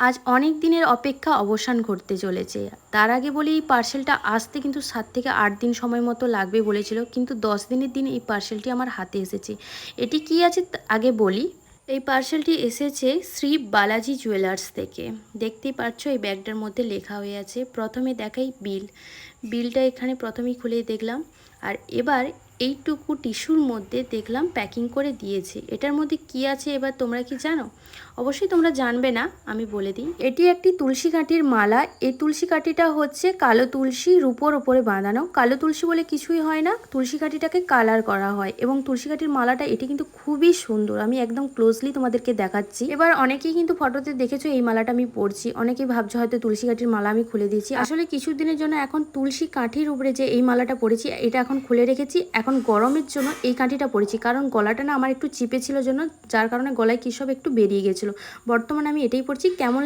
আজ অনেক দিনের অপেক্ষা অবসান ঘটতে চলেছে। তার আগে বলি এই পার্সেলটা আসতে কিন্তু 7 থেকে 8 দিন সময় মতো লাগবে বলেছিল, কিন্তু 10 দিনের দিন এই পার্সেলটি আমার হাতে এসেছে। এটি কি আছে আগে বলি। এই পার্সেলটি এসেছে শ্রী বালাজি জুয়েলার্স থেকে। দেখতেই পাচ্ছ এই ব্যাগটার মধ্যে লেখা হয়ে আছে। প্রথমে দেখাই বিলটা এখানে প্রথমেই খুলে দেখলাম। আর এবার এইটুকু টিস্যুর মধ্যে দেখলাম প্যাকিং করে দিয়েছে। এটার মধ্যে কি আছে এবার তোমরা কি জানো? অবশ্যই তোমরা জানবে না, আমি বলে দিই। এটি একটি তুলসী কাঠির মালা। এই তুলসী কাঠিটা হচ্ছে কালো তুলসী রূপোর ওপরে বাঁধানো। কালো তুলসী বলে কিছুই হয় না, তুলসী কাঠিটাকে কালার করা হয়। এবং তুলসী কাঠির মালাটা এটি কিন্তু খুবই সুন্দর। আমি একদম ক্লোজলি তোমাদেরকে দেখাচ্ছি। এবার অনেকেই কিন্তু ফটোতে দেখেছো এই মালাটা আমি পরছি। অনেকেই ভাবছো হয়তো তুলসী কাঠির মালা আমি খুলে দিয়েছি। আসলে কিছুদিনের জন্য এখন তুলসী কাঠির উপরে যে এই মালাটা পরেছি এটা এখন খুলে রেখেছি। এখন গরমের জন্য এই কাঠিটা পরেছি, কারণ গলাটা না আমার একটু চিপে ছিল জন্য, যার কারণে গলায় কী সব একটু বেরিয়ে গেছিলো। বর্তমানে আমি এটাই পরছি। কেমন